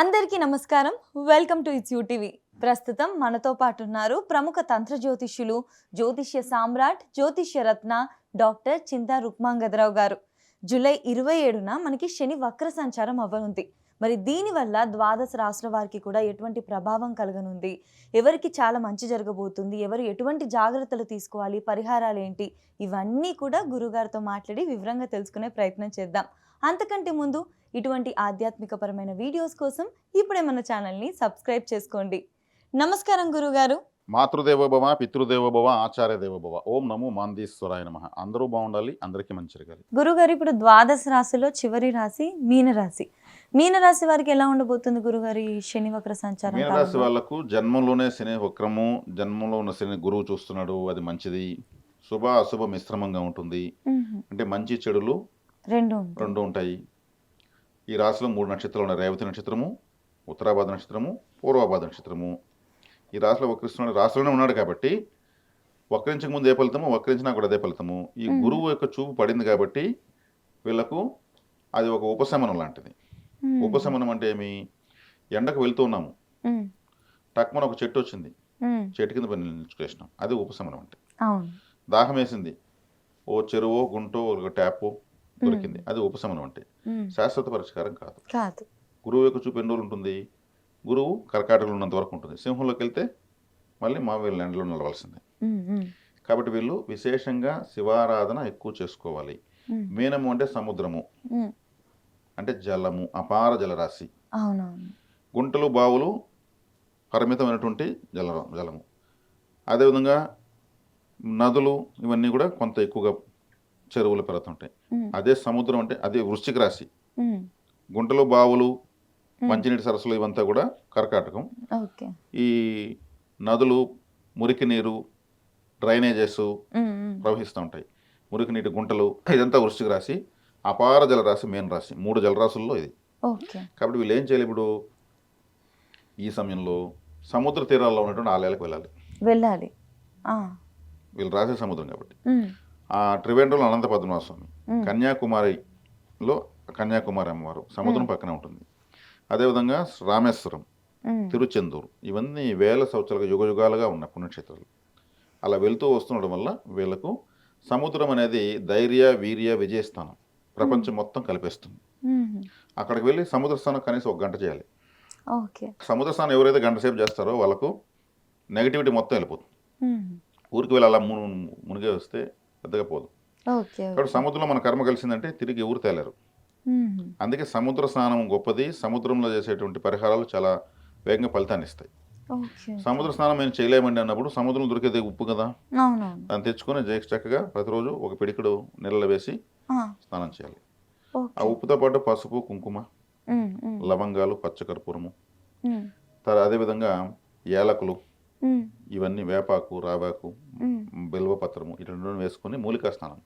అందరికీ నమస్కారం. Welcome to it's UTV. ప్రస్తుతం మనతో పాటు ఉన్నారు ప్రముఖ తంత్ర జ్యోతిష్యులు, జ్యోతిష్య సామ్రాట్, జ్యోతిష్య రత్న డాక్టర్ చింతా రుక్మాంగదరావు గారు. జూలై 27న మనకి శని వక్ర సంచారం అవ్వనుంది. మరి దీనివల్ల ద్వాదశ రాశుల వారికి కూడా ఎటువంటి ప్రభావం కలగనుంది, ఎవరికి చాలా మంచి జరగబోతుంది, ఎవరు ఎటువంటి జాగ్రత్తలు తీసుకోవాలి, పరిహారాలు ఏంటి, ఇవన్నీ కూడా గురుగారితో మాట్లాడి వివరంగా తెలుసుకునే ప్రయత్నం చేద్దాం. అంతకంటే ముందు ఇటువంటి ఆధ్యాత్మికపరమైన వీడియోస్ కోసం ఇప్పుడే మన ఛానల్ని సబ్స్క్రైబ్ చేసుకోండి. నమస్కారం గురుగారు. మాతృదేవోభవ, పితృదేవోభవ, ఆచార్య దేవోభవ. ఓం నమో మాందీశ్వరాయ నమః. అందరూ బాగుండాలి, అందరికీ మంచి జరగాలి. గురుగారు, ఇప్పుడు ద్వాదశ రాశిలో చివరి రాశి మీనరాశి. మీనరాశి వారికి ఎలా ఉండబోతుంది గురుగారు ఈ శని వక్ర సంచారం? మీనరాశి వాళ్ళకు జన్మంలోనే శని వక్రము, జన్మంలో ఉన్న శని గురువు చూస్తున్నాడు, అది మంచిది. శుభ అశుభ మిశ్రమంగా ఉంటుంది. అంటే మంచి చెడులు రెండు ఉంటాయి. ఈ రాశిలో 3 నక్షత్రాలు ఉన్నాయి. రేవతి నక్షత్రము, ఉత్తరాభాద నక్షత్రము, పూర్వాభాద నక్షత్రము. ఈ రాశిలో వక్రిస్తున్నాడు, రాశిలోనే ఉన్నాడు కాబట్టి వక్రించక ముందు ఏ ఫలితము, వక్రించినా కూడా అదే ఫలితము. ఈ గురువు యొక్క చూపు పడింది కాబట్టి వీళ్ళకు అది ఒక ఉపశమనం లాంటిది. ఉపశమనం అంటే ఏమి? ఎండకు వెళ్తూ ఉన్నాము, టక్మన ఒక చెట్టు వచ్చింది, చెట్టు కింద పని నిల్చుకేసినాం, అది ఉపశమనం అంటే. దాహం వేసింది, ఓ చెరువో గుంటో ఒక ట్యాపో దొరికింది, అది ఉపశమనం అంటే. శాశ్వత పరిష్కారం కాదు. గురువు యొక్క చూపు ఎన్ని రోజులు ఉంటుంది? గురువు కర్కాటకలో ఉన్నంత వరకు ఉంటుంది. సింహంలోకి వెళ్తే మళ్ళీ మా వీళ్ళ ఎండలో నిలవలసిందే. కాబట్టి వీళ్ళు విశేషంగా శివారాధన ఎక్కువ చేసుకోవాలి. మీనము అంటే సముద్రము, అంటే జలము, అపార జలరాశి. గుంటలు బావులు పరిమితమైనటువంటి జలము. అదేవిధంగా నదులు ఇవన్నీ కూడా కొంత ఎక్కువగా చెరువులు పెరుగుతుంటాయి. అదే సముద్రం అంటే అదే వృశ్చిక రాశి. గుంటలు బావులు మంచినీటి సరస్సులు ఇవంతా కూడా కర్కాటకం. ఈ నదులు, మురికి నీరు, డ్రైనేజెస్ ప్రవహిస్తూ ఉంటాయి, మురికి నీటి గుంటలు, ఇదంతా వృశ్చిక రాశి. అపార జలరాశి మీన రాశి. 3 జలరాశుల్లో ఇది. కాబట్టి వీళ్ళు ఏం చేయాలి? ఇప్పుడు ఈ సమయంలో సముద్ర తీరాల్లో ఉన్నటువంటి ఆలయాలకు వెళ్ళాలి. వీళ్ళు రాసే సముద్రం కాబట్టి. త్రివేంద్రంలో అనంత పద్మనాభ స్వామి, కన్యాకుమారిలో కన్యాకుమారి అమ్మవారు సముద్రం పక్కనే ఉంటుంది. అదేవిధంగా రామేశ్వరం, తిరుచెందూరు, ఇవన్నీ వేల సంవత్సరాలుగా యుగాలుగా ఉన్న పుణ్యక్షేత్రాలు. అలా వెళ్తూ వస్తుండడం వల్ల వీళ్ళకు సముద్రం అనేది ధైర్య, వీర్య, విజయస్థానం. ప్రపంచం మొత్తం కలిపేస్తుంది. అక్కడికి వెళ్ళి సముద్ర స్నానం కనీసం 1 గంట చేయాలి. సముద్ర స్నానం ఎవరైతే గంట సేపు చేస్తారో వాళ్ళకు నెగిటివిటీ మొత్తం వెళ్ళిపోతుంది. ఊరికి వెళ్ళి అలా మునిగే వస్తే పెద్దగా పోదు. కాబట్టి సముద్రంలో మన కర్మ కలిసిందంటే తిరిగి ఊరు తేలేరు. అందుకే సముద్ర స్నానం గొప్పది. సముద్రంలో చేసేటువంటి పరిహారాలు చాలా వేగంగా ఫలితాన్ని ఇస్తాయి. సముద్ర స్నానం మేము చేయలేమండి అన్నప్పుడు సముద్రంలో దొరికేది ఉప్పు కదా, దాన్ని తెచ్చుకొని చక్కగా ప్రతిరోజు ఒక పిడికిడు నీళ్ళలో వేసి స్నానం చేయాలి. ఆ ఉప్పుతో పాటు పసుపు, కుంకుమ, లవంగాలు, పచ్చకర్పూరము, అదేవిధంగా యాలకులు, ఇవన్నీ వేపాకు, రావాకు, బిల్వపత్రము, ఇటువంటి వేసుకొని మూలికా స్నానం.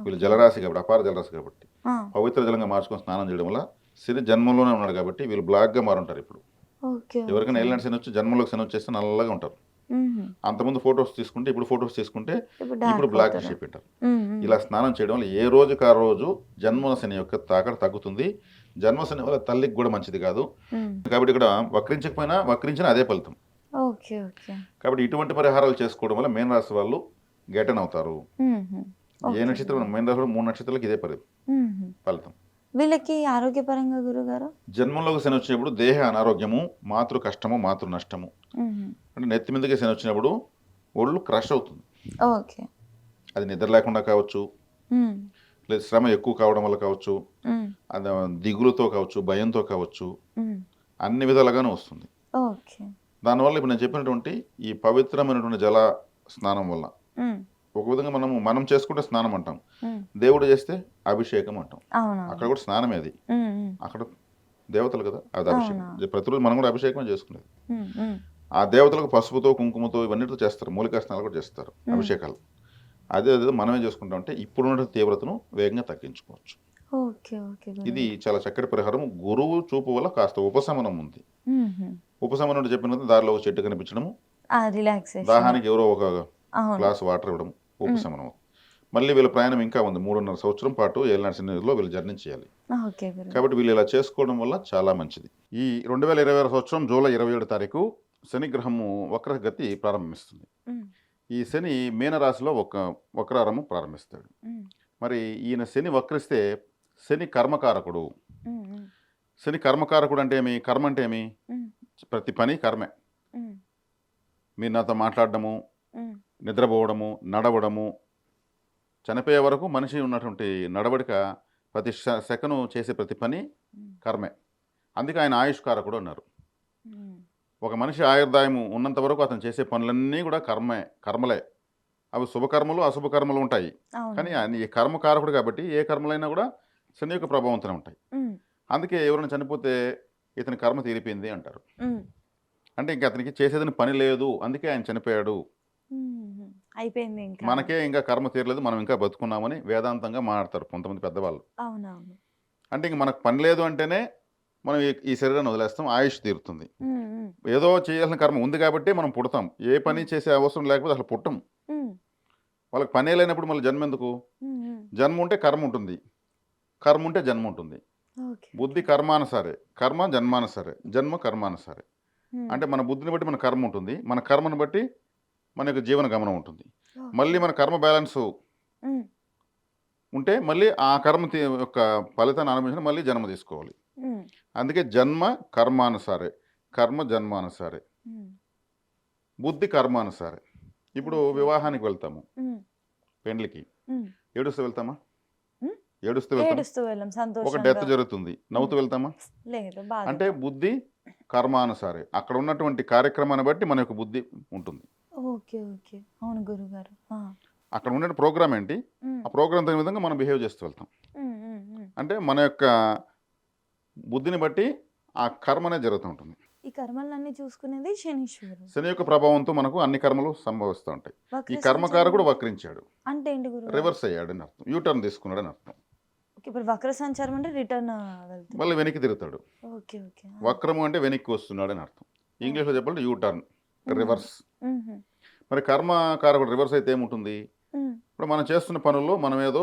వీళ్ళు జలరాశి కాబట్టి, అపార జలరాశి కాబట్టి పవిత్ర జలంగా మార్చుకొని స్నానం చేయడం వల్ల శని జన్మంలోనే ఉన్నాడు కాబట్టి వీళ్ళు బ్లాక్గా మారుంటారు. ఇప్పుడు ఎవరికైనా ఏళ్ళనాటి శని వచ్చి జన్మంలోకి శని వచ్చేస్తే నల్లగా ఉంటారు. అంతకుముందు ఫొటోస్ తీసుకుంటే, ఇప్పుడు ఫొటోస్ తీసుకుంటే ఇప్పుడు బ్లాక్ చేపెట్టారు. ఇలా స్నానం చేయడం వల్ల ఏ రోజుకి ఆ రోజు జన్మ శని యొక్క తాకడ తగ్గుతుంది. జన్మ శని వల్ల తల్లికి కూడా మంచిది కాదు. కాబట్టి ఇక్కడ వక్రించకపోయినా వక్రించిన అదే ఫలితం. కాబట్టి ఇటువంటి పరిహారాలు చేసుకోవడం వల్ల మీన రాశి వాళ్ళు గెటన్ అవుతారు. ఏ నక్షత్రం? మీన రాశి 3 నక్షత్రాలకు ఇదే ఫలితం. వీళ్ళకి ఆరోగ్యపరంగా గురుగారు, జన్మంలోకి శని వచ్చినప్పుడు దేహ అనారోగ్యము, మాతృ కష్టము, మాతృ నష్టము. అంటే నెత్తి మీదకి శని వచ్చినప్పుడు ఒళ్ళు క్రష్ అవుతుంది. అది నిద్ర లేకుండా కావచ్చు, లేదా శ్రమ ఎక్కువ కావడం వల్ల కావచ్చు, అది దిగులుతో కావచ్చు, భయంతో కావచ్చు, అన్ని విధాలుగానే వస్తుంది. దానివల్ల ఇప్పుడు నేను చెప్పినటువంటి ఈ పవిత్రమైనటువంటి జల స్నానం వల్ల ఒక విధంగా మనం చేసుకుంటే స్నానం అంటాం, దేవుడు చేస్తే అభిషేకం అంటాం. అక్కడ కూడా స్నానమే, అది అక్కడ దేవతలు కదా, అది అభిషేకం. ప్రతిరోజు మనం కూడా అభిషేకం చేసుకునేది. ఆ దేవతలకు పసుపుతో, కుంకుమతో, ఇవన్నిటితో చేస్తారు. మూలికా స్నానాలు కూడా చేస్తారు, అభిషేకాలు. అదే మనమే చేసుకుంటాం. అంటే ఇప్పుడున్న తీవ్రతను వేగంగా తగ్గించుకోవచ్చు. ఇది చాలా చక్కటి పరిహారం. గురువు చూపు వల్ల కాస్త ఉపశమనం ఉంది. ఉపశమనం చెప్పిన దారిలో ఒక చెట్టు కనిపించడము, దాహానికి ఎవరో ఒక గ్లాస్ వాటర్ ఇవ్వడం ఉపశమనం. మళ్ళీ వీళ్ళ ప్రయాణం ఇంకా ఉంది 3.5 సంవత్సరం పాటు ఏలినాటి శనిలో వీళ్ళు జర్నీ చేయాలి. ఓకే గురువు. కాబట్టి వీళ్ళు ఇలా చేసుకోవడం వల్ల చాలా మంచిది. ఈ 2026 సంవత్సరం జూలై 27 తారీఖు శని గ్రహము వక్రగతి ప్రారంభిస్తుంది. ఉమ్, ఈ శని మీనరాశిలో వక్రారము ప్రారంభిస్తాడు. ఉమ్, మరి ఈయన శని వక్రిస్తే శని కర్మకారకుడు. ఉమ్, ఉమ్, శని కర్మకారకుడు అంటే ఏమి? కర్మ అంటే ఏమి? ఉమ్, ప్రతి పని కర్మే. ఉమ్, మీరు నాతో మాట్లాడడము, ఉమ్, నిద్రపోవడము, నడవడము, చనిపోయే వరకు మనిషి ఉన్నటువంటి నడవడిక, ప్రతి సెకను చేసే ప్రతి పని ఉమ్, కర్మే. అందుకే ఆయన ఆయుష్కారకుడు అన్నారు. ఉమ్, ఒక మనిషి ఆయుర్దాయం ఉన్నంత వరకు అతను చేసే పనులన్నీ కూడా కర్మలే. అవి శుభకర్మలు, అశుభకర్మలు ఉంటాయి. అవును. కానీ ఆయన ఈ కర్మకారకుడు కాబట్టి ఏ కర్మలైనా కూడా శని యొక్క ప్రభావంతోనే ఉంటాయి. ఉమ్, అందుకే ఎవరైనా చనిపోతే ఇతని కర్మ తీరిపోయింది అంటారు. ఉమ్, అంటే ఇంకా అతనికి చేసేదని పని లేదు, అందుకే ఆయన చనిపోయాడు. ఉమ్, అయిపోయింది ఇంకా. మనకే ఇంకా కర్మ తీరలేదు, మనం ఇంకా బతుకున్నామని వేదాంతంగా మాట్లాడతారు కొంతమంది పెద్దవాళ్ళు. అవునవును. అంటే ఇంక మనకు పని లేదు అంటేనే మనం ఈ శరీరాన్ని వదిలేస్తాం, ఆయుష్ తీరుతుంది. ఉమ్, ఉమ్, ఏదో చేయాల్సిన కర్మ ఉంది కాబట్టి మనం పుడతాం. ఏ పని చేసే అవసరం లేకపోతే అసలు పుట్టం. ఉమ్, వాళ్ళకి పనే లేనప్పుడు మళ్ళీ జన్మ ఎందుకు? ఉమ్, ఉమ్, జన్మ ఉంటే కర్మ ఉంటుంది, కర్మ ఉంటే జన్మ ఉంటుంది. ఓకే. బుద్ధి కర్మానుసారే, కర్మ జన్మానుసారే, జన్మ కర్మానుసారే. ఉమ్, అంటే మన బుద్ధిని బట్టి మన కర్మ ఉంటుంది, మన కర్మను బట్టి మన యొక్క జీవన గమనం ఉంటుంది. ఓకే. మళ్ళీ మన కర్మ బ్యాలెన్స్ ఉమ్, ఉంటే మళ్ళీ ఆ కర్మ యొక్క ఫలితాన్ని అనుభవించిన మళ్ళీ జన్మ తీసుకోవాలి. ఉమ్, అందుకే జన్మ కర్మానుసారే, కర్మ జన్మానుసారే, ఉమ్, బుద్ధి కర్మానుసారే. ఇప్పుడు వివాహానికి వెళ్తాము, ఉమ్, పెండ్లికి ఉమ్, ఏడుస్తూ వెళ్తామా? ఉమ్, ఏడుస్తూ వెళ్తాం. ఏడుస్తూ వెళ్ళాం ఒక సంతోషంగా. డెత్ జరుగుతుంది, నవ్వుతూ వెళ్తామా? లేదు, బాధ. అంటే బుద్ధి కర్మానుసారే, అక్కడ ఉన్నటువంటి కార్యక్రమాన్ని బట్టి మన యొక్క బుద్ధి ఉంటుంది. Okay, okay. అవును గురుగారు. అక్కడ ఉన్న ప్రోగ్రామ్ ఏంటి, ఆ ప్రోగ్రామ్ తగిన విధంగా మనం బిహేవ్ చేస్తూ వెళ్తాం. అంటే మన యొక్క బుద్ధిని బట్టి ఆ కర్మనే జరుగుతూ ఉంటుంది. ఈ కర్మలన్నీ చూసుకునేది శనీశ్వరుడు. శని యొక్క ప్రభావంతో మనకు అన్ని కర్మలు సంభవిస్తూ ఉంటాయి. ఈ వక్ర కర్మకారకుడు సంచారం వక్రించాడు, అంటే ఏంటి గురుగారు? రివర్స్ అయ్యాడు అని అర్థం, యూటర్న్ తీసుకున్నాడు అని అర్థం. ఓకే, ఇప్పుడు వక్ర సంచారం అంటే రిటర్న్ వెళ్తుంది. మళ్ళీ వెనక్కి తిరుగుతాడు. Okay, okay. వక్రము అంటే వెనక్కి వస్తున్నాడు అని అర్థం. ఇంగ్లీష్లో చెప్పాలంటే యూటర్న్, రివర్స్. మ్మ్. మరి కర్మకారకుడు రివర్స్ అయితే ఏముంటుంది? మ్మ్. ఇప్పుడు మనం చేస్తున్న పనుల్లో మనం ఏదో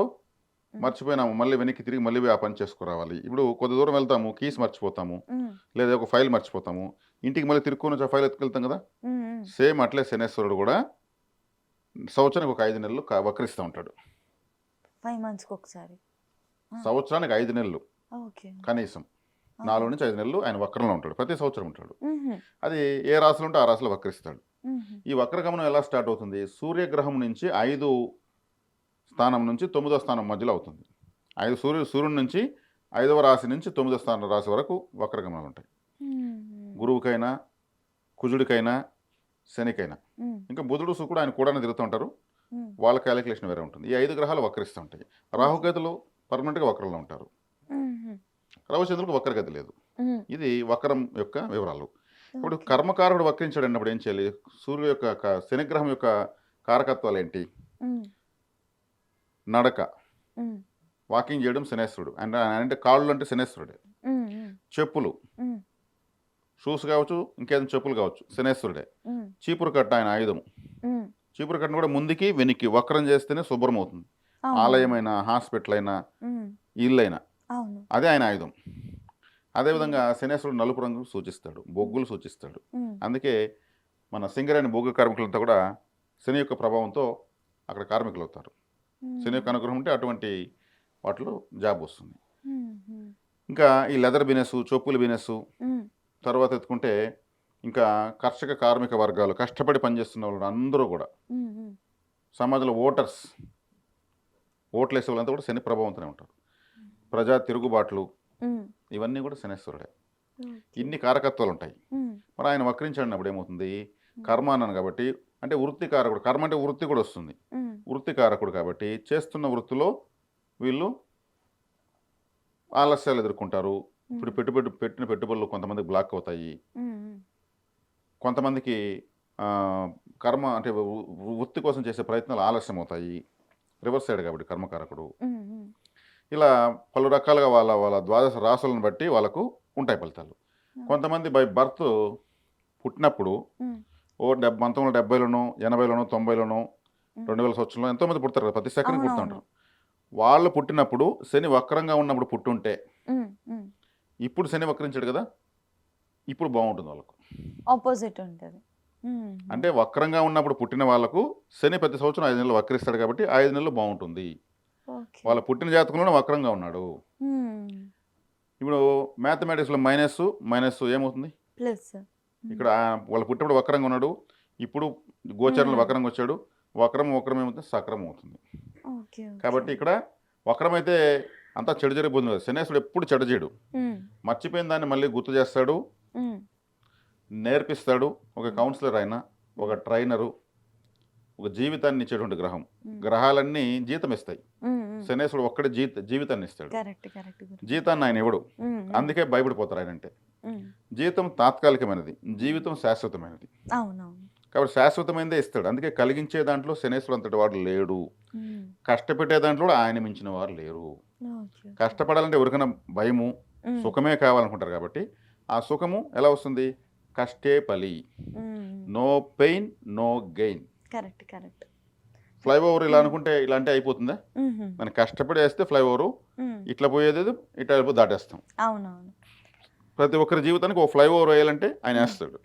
మర్చిపోయినాము, మళ్ళీ వెనక్కి తిరిగి మళ్ళీ ఆ పని చేసుకురావాలి. ఇప్పుడు కొద్ది దూరం వెళ్తాము, కీస్ మర్చిపోతాము, మ్మ్. లేదా ఒక ఫైల్ మర్చిపోతాము, ఇంటికి మళ్ళీ తిరుక్కొని వచ్చి ఆ ఫైల్ ఎత్తుకెళ్తాం కదా. మ్మ్. సేమ్ అట్లే శనేశ్వరుడు కూడా సంవత్సరానికి ఒక 5 నెలలు వక్రిస్తూ ఉంటాడు. 5 monthsకి ఒకసారి. సంవత్సరానికి 5 నెలలు ఓకే. కనీసం 4 నుంచి 5 నెలలు ఆయన వక్రంలో ఉంటాడు, ప్రతి సంవత్సరం ఉంటాడు. మ్మ్. అది ఏ రాశిలో ఉంటే ఆ రాశిలో వక్రిస్తాడు. మ్మ్. ఈ వక్రగమనం ఎలా స్టార్ట్ అవుతుంది? సూర్యగ్రహం నుంచి 5 స్థానం నుంచి 9వ స్థానం మధ్యలో అవుతుంది. సూర్యుడి నుంచి 5వ రాశి నుంచి 9వ స్థానం రాశి వరకు వక్రగమనాలు ఉంటాయి. మ్మ్. గురువుకైనా, కుజుడికైనా, శనికైనా. మ్మ్. ఇంకా బుధుడు, శుక్రుడు ఆయన కూడా తిరుగుతూ ఉంటారు, మ్మ్. వాళ్ళ క్యాలిక్యులేషన్ వేరే ఉంటుంది. ఈ 5 గ్రహాలు వక్రిస్తూ ఉంటాయి. రాహుకేతులు పర్మనెంట్గా వక్రంలో ఉంటారు, మ్మ్. రవిచంద్రులకు వక్రగతి లేదు. మ్మ్. ఇది వక్రం యొక్క వివరాలు. ఇప్పుడు ఓకే. కర్మకారుడు వక్రించాడు అన్నప్పుడు ఏం చేయాలి? సూర్యుడు యొక్క శనిగ్రహం యొక్క కారకత్వాలు ఏంటి? మ్మ్. నడక, మ్మ్. వాకింగ్ చేయడం శనేశ్వరుడు. అంటే కాళ్ళు అంటే శనేశ్వరుడే. మ్మ్. చెప్పులు, మ్మ్. షూస్ కావచ్చు, ఇంకేదైనా చెప్పులు కావచ్చు, శనేశ్వరుడే. మ్మ్. చీపురు కట్ట ఆయన ఆయుధం. మ్మ్. చీపురు కట్టను కూడా ముందుకి వెనక్కి వక్రం చేస్తేనే శుభ్రం అవుతుంది. అవును. ఆలయమైనా, హాస్పిటల్ అయినా, మ్మ్. ఇల్లైనా అవును. అదే ఆయన ఆయుధం. అదేవిధంగా శనేశ్వరుడు నలుపు రంగు సూచిస్తాడు, బొగ్గులు సూచిస్తాడు. మ్మ్. అందుకే మన సింగరేణి బొగ్గు కార్మికులంతా కూడా శని యొక్క ప్రభావంతో అక్కడ కార్మికులు అవుతారు. శని యొక్క అనుగ్రహం ఉంటే అటువంటి వాటిలో జాబ్ వస్తుంది. మ్మ్. ఇంకా ఈ లెదర్ బిజినెస్, చెప్పుల బిజినెస్, మ్మ్. తర్వాత ఎత్తుకుంటే ఇంకా కర్షక కార్మిక వర్గాలు, కష్టపడి పనిచేస్తున్న వాళ్ళు అందరూ కూడా, మ్మ్. సమాజంలో ఓట్లు వేసే వాళ్ళంతా కూడా శని ప్రభావంతోనే ఉంటారు. ప్రజా తిరుగుబాట్లు, మ్మ్. ఇవన్నీ కూడా శనేశ్వరుడే. ఓకే. ఇన్ని కారకత్వాలు ఉంటాయి. మ్మ్. మరి ఆయన వక్రించాడినప్పుడు ఏమవుతుంది? కర్మ అన్నాను కాబట్టి, అంటే వృత్తికారకుడు. కర్మ అంటే వృత్తి కూడా వస్తుంది. మ్మ్. వృత్తికారకుడు కాబట్టి చేస్తున్న వృత్తిలో వీళ్ళు ఆలస్యాలు ఎదుర్కొంటారు. ఇప్పుడు పెట్టిన పెట్టుబడులు కొంతమందికి బ్లాక్ అవుతాయి, మ్మ్. కొంతమందికి కర్మ అంటే వృత్తి కోసం చేసే ప్రయత్నాలు ఆలస్యం అవుతాయి. రివర్స్ సైడ్ కాబట్టి కర్మకారకుడు. మ్మ్. ఇలా పలు రకాలుగా వాళ్ళ వాళ్ళ ద్వాదశ రాసులను బట్టి వాళ్ళకు ఉంటాయి ఫలితాలు. కొంతమంది బై బర్త్ పుట్టినప్పుడు మ్మ్. 1970లోనో 80లోనో 90లోనో 2000 సంవత్సరంలో ఎంతోమంది పుడతారు కదా, ప్రతి సెకండ్ అవునవును. పుడుతుంటారు. వాళ్ళు పుట్టినప్పుడు శని వక్రంగా ఉన్నప్పుడు పుట్టుంటే, ఇప్పుడు శని వక్రించాడు కదా, ఇప్పుడు బాగుంటుంది వాళ్ళకు. ఆపోజిట్ ఉంటది. అంటే వక్రంగా ఉన్నప్పుడు పుట్టిన వాళ్ళకు శని ప్రతి సంవత్సరం 5 నెలలు వక్రిస్తాడు కాబట్టి 5 నెలలు బాగుంటుంది. ఓకే. వాళ్ళ పుట్టిన జాతకంలోనే వక్రంగా ఉన్నాడు. ఇప్పుడు మ్యాథమెటిక్స్లో మైనస్ ఏమవుతుంది? ప్లస్. ఇక్కడ వాళ్ళు పుట్టినప్పుడు వక్రంగా ఉన్నాడు, ఇప్పుడు గోచరంలో వక్రంగా వచ్చాడు, వక్రం ఏమవుతుంది? సక్రం అవుతుంది. ఓకే. కాబట్టి ఇక్కడ వక్రమైతే అంతా చెడు జరిగిపోతుంది కదా. శనేశ్వరుడు ఎప్పుడు చెడు చేయడు, మర్చిపోయిన దాన్ని మళ్ళీ గుర్తు చేస్తాడు, నేర్పిస్తాడు. ఒక కౌన్సిలర్ అయినా, ఒక ట్రైనరు, ఒక జీవితాన్ని ఇచ్చేటువంటి గ్రహం. గ్రహాలన్నీ జీతం ఇస్తాయి, శనేశ్వరుడు ఒక్కడే జీవితాన్ని ఇస్తాడు. జీతాన్ని ఆయన ఇవ్వడు, అందుకే భయపడిపోతారు ఆయన అంటే. జీతం తాత్కాలికమైనది, జీవితం శాశ్వతమైనది. కాబట్టి శాశ్వతమైనదే ఇస్తాడు. అందుకే కలిగించే దాంట్లో శనేశ్వరుడు అంతటి వాడు లేడు, కష్టపెట్టే దాంట్లో కూడా ఆయన మించిన వారు లేరు. కష్టపడాలంటే ఎవరికైనా భయము, సుఖమే కావాలనుకుంటారు. కాబట్టి ఆ సుఖము ఎలా వస్తుంది? కష్టే పలి, no pain no gain. Flyover ఇలా అనుకుంటే ఇలాంటి అయిపోతుందా? మనం కష్టపడి వేస్తే ఫ్లైఓవర్ ఇట్లా పోయేది, ఇట్లా దాటేస్తాం. ప్రతి ఒక్కరి జీవితానికి ఒక ఫ్లైఓవర్ వేయాలంటే ఆయన వేస్తాడు.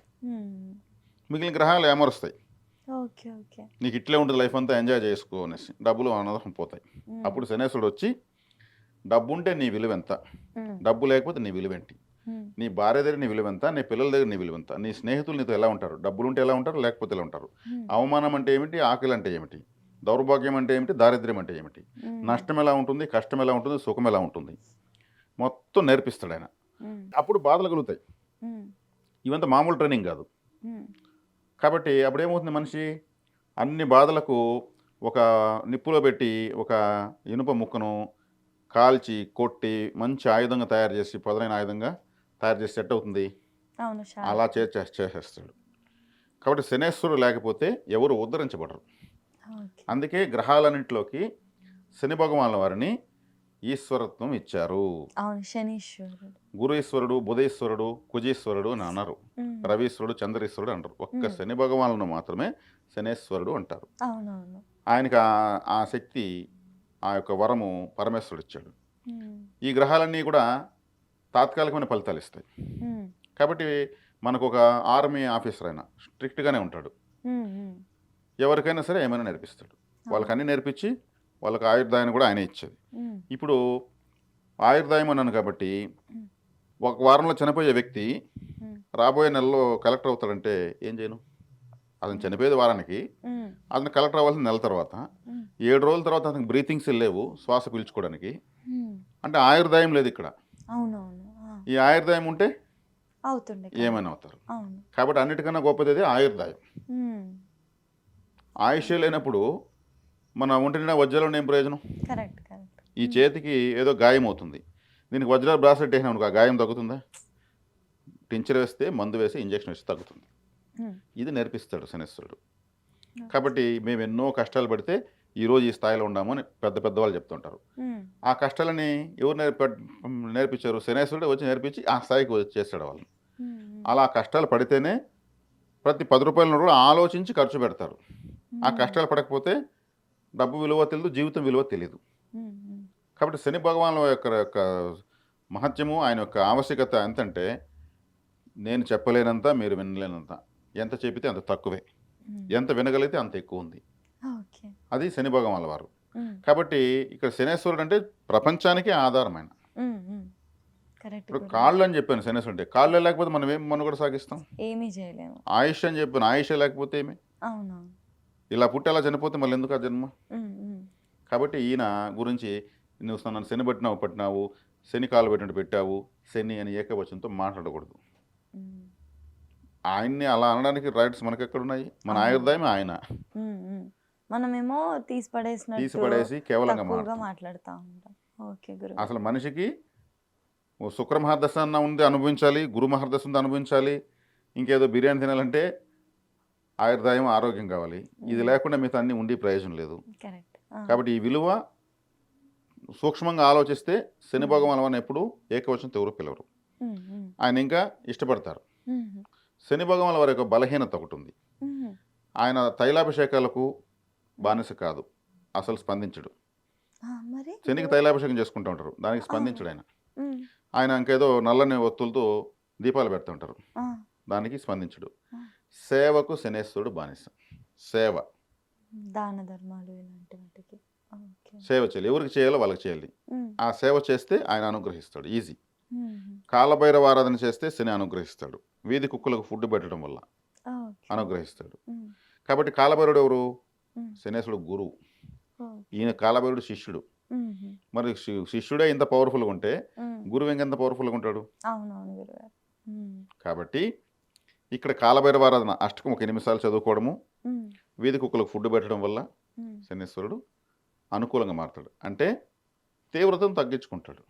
మిగిలిన గ్రహాలు ఏమరుస్తాయి, నీకు ఇట్లే ఉంటుంది లైఫ్ అంతా ఎంజాయ్ చేసుకో అనేసి, డబ్బులు అనవసరం పోతాయి. అప్పుడు శనేశ్వరుడు వచ్చి, డబ్బు ఉంటే నీ విలువ ఎంత, డబ్బు లేకపోతే నీ విలువేంటి, నీ భార్య దగ్గర నీ విలువ ఎంత, నీ పిల్లల దగ్గర నీ విలువ ఎంత, నీ స్నేహితులు నీతో ఎలా ఉంటారు, డబ్బులు ఉంటే ఎలా ఉంటారు, లేకపోతే ఎలా ఉంటారు, అవమానం అంటే ఏమిటి, ఆకలి అంటే ఏమిటి, దౌర్భాగ్యం అంటే ఏమిటి, దారిద్ర్యం అంటే ఏమిటి, నష్టం ఎలా ఉంటుంది, కష్టం ఎలా ఉంటుంది, సుఖం ఎలా ఉంటుంది, మొత్తం నేర్పిస్తాడు ఆయన. అప్పుడు బాధలు కలుగుతాయి. ఇవంతా మామూలు ట్రైనింగ్ కాదు. కాబట్టి అప్పుడు ఏమవుతుంది, మనిషి అన్ని బాధలకు ఒక నిప్పులో పెట్టి ఒక ఇనుప ముక్కను కాల్చి కొట్టి మంచి ఆయుధంగా తయారు చేసి, పదునైన ఆయుధంగా తయారు చేసి సెట్ అవుతుంది, అలా చేసేస్తాడు. కాబట్టి శనేశ్వరుడు లేకపోతే ఎవరు ఉద్ధరించబడరు. అందుకే గ్రహాలన్నింటిలోకి శని భగవానుల వారిని ఈశ్వరత్వం ఇచ్చారు. గురు ఈశ్వరుడు, బుధేశ్వరుడు, కుజీశ్వరుడు అని అన్నారు, రవీశ్వరుడు, చంద్రేశ్వరుడు అంటారు. ఒక్క శని భగవానులను మాత్రమే శనేశ్వరుడు అంటారు. ఆయనకి ఆ శక్తి, ఆ యొక్క వరము పరమేశ్వరుడు ఇచ్చాడు. ఈ గ్రహాలన్నీ కూడా తాత్కాలికమైన ఫలితాలు ఇస్తాయి. కాబట్టి మనకు ఒక ఆర్మీ ఆఫీసర్ అయినా స్ట్రిక్ట్గానే ఉంటాడు, ఎవరికైనా సరే ఏమైనా నేర్పిస్తాడు. వాళ్ళకి అన్నీ నేర్పించి వాళ్ళకి ఆయుర్దాయాన్ని కూడా ఆయనే ఇచ్చేది. ఇప్పుడు ఆయుర్దాయం అన్నాను కాబట్టి, ఒక వారంలో చనిపోయే వ్యక్తి రాబోయే నెలలో కలెక్టర్ అవుతాడంటే ఏం చేయను? అతను చనిపోయేది వారానికి, అతను కలెక్టర్ అవ్వాల్సిన నెల తర్వాత, 7 రోజుల తర్వాత అతనికి బ్రీతింగ్స్ లేవు శ్వాస పీల్చుకోవడానికి, అంటే ఆయుర్దాయం లేదు ఇక్కడ. ఈ ఆయుర్దాయం ఉంటే ఏమైనా అవుతారు. కాబట్టి అన్నిటికన్నా గొప్పది ఆయుర్దాయం. ఆయుష్ లేనప్పుడు మన ఒంటి నిండా వజ్రాలు ఏం ప్రయోజనం? ఈ చేతికి ఏదో గాయం అవుతుంది, దీనికి వజ్రాలు బ్రాస్లెట్ వేసినాం, ఆ గాయం తగ్గుతుందా? టించర్ వేస్తే, మందు వేసి, ఇంజక్షన్ వేసి తగ్గుతుంది. ఇది నేర్పిస్తాడు శనేశ్వరుడు. కాబట్టి మేము ఎన్నో కష్టాలు పడితే ఈరోజు ఈ స్థాయిలో ఉన్నాము అని పెద్దవాళ్ళు చెప్తుంటారు. ఆ కష్టాలని ఎవరు నేర్పించారు? శనేశ్వరుడు వచ్చి నేర్పించి ఆ స్థాయికి చేస్తాడు వాళ్ళని. అలా కష్టాలు పడితేనే ప్రతి 10 రూపాయలను కూడా ఆలోచించి ఖర్చు పెడతారు. ఆ కష్టాలు పడకపోతే డబ్బు విలువ తెలియదు, జీవితం విలువ తెలియదు. కాబట్టి శని భగవానుల యొక్క మహత్యము, ఆయన యొక్క ఆవశ్యకత ఎంతంటే, నేను చెప్పలేనంత, మీరు వినలేనంత, ఎంత చెప్పితే అంత తక్కువే, ఎంత వినగలిగితే అంత ఎక్కువ ఉంది. అది శని భగవానుల వారు. కాబట్టి ఇక్కడ శనేశ్వరుడు అంటే ప్రపంచానికి ఆధారమైన. ఇప్పుడు కాళ్ళు అని చెప్పాను, శనేశ్వరుడు అంటే కాళ్ళు లేకపోతే మనం ఏం మనుగడ సాగిస్తాం? ఏమీ చేయలేము. ఆయుష్ అని చెప్పాను, ఆయుష్ లేకపోతే ఏమి? ఇలా పుట్టి అలా చనిపోతే మళ్ళీ ఎందుకు ఆ జన్మ? కాబట్టి ఈయన గురించి నువ్వు నన్ను శని పట్టినావు, శని కాలు పెట్టినట్టు పెట్టావు, శని అని ఏకవచనంతో మాట్లాడకూడదు. ఆయన్ని అలా అనడానికి రైట్స్ మనకి ఎక్కడున్నాయి? మన ఆయుర్దాయం ఆయన, మనమేమో తీసిపడేసి కేవలంగా మాట్లాడుతూ ఉంటాం. అసలు మనిషికి శుక్ర మహర్దశ అన్న ఉంది అనుభవించాలి, గురు మహర్దశ ఉంది అనుభవించాలి, ఇంకేదో బిర్యానీ తినాలంటే ఆయుర్దాయం, ఆరోగ్యం కావాలి. ఇది లేకుండా మిగతా అన్ని ఉండి ప్రయోజనం లేదు. కాబట్టి ఈ విలువ సూక్ష్మంగా ఆలోచిస్తే శని భగవాన్ ఎప్పుడు ఏకవచనంతో ఎవరు పిలవరు, ఆయన ఇంకా ఇష్టపడతారు. శని భగవాన్ వారి యొక్క బలహీనత ఒకటి ఉంది. ఆయన తైలాభిషేకాలకు బానిస కాదు, అసలు స్పందించడు. మరి శనికి తైలాభిషేకం చేసుకుంటూ ఉంటారు, దానికి స్పందించడు ఆయన. ఉమ్, ఆయన ఇంకేదో నల్లని ఒత్తులతో దీపాలు పెడుతూ ఉంటారు, ఆ, దానికి స్పందించడు. ఆ. సేవకు శనేశ్వరుడు బానిస. సేవ దాన ధర్మాలు ఇలాంటి వాటికి. ఓకే. సేవ చేయాలి, ఎవరికి చేయాలో వాళ్ళకి చేయాలి. ఉమ్, ఆ సేవ చేస్తే ఆయన అనుగ్రహిస్తాడు, ఈజీ. ఉమ్, కాలభైరవ ఆరాధన చేస్తే శని అనుగ్రహిస్తాడు, వీధి కుక్కలకు ఫుడ్ పెట్టడం వల్ల ఓకే. అనుగ్రహిస్తాడు. ఉమ్, కాబట్టి కాలభైరుడు ఎవరు? ఉమ్, శనేశ్వరుడు గురువు, ఓకే. ఈయన కాలభైరుడు శిష్యుడు. ఉమ్, మరి శిష్యుడే ఇంత పవర్ఫుల్గా ఉంటే ఉమ్, గురువు ఇంకెంత పవర్ఫుల్గా ఉంటాడు? అవునవును గురుగారు. ఉమ్, కాబట్టి ఇక్కడ కాలభైరవ ఆరాధన అష్టకం ఒక 8 సార్లు చదువుకోవడము, ఉమ్, వీధి కుక్కలకు ఫుడ్ పెట్టడం వల్ల ఉమ్. శనీశ్వరుడు అనుకూలంగా మారుతాడు, అంటే తీవ్రతను తగ్గించుకుంటాడు.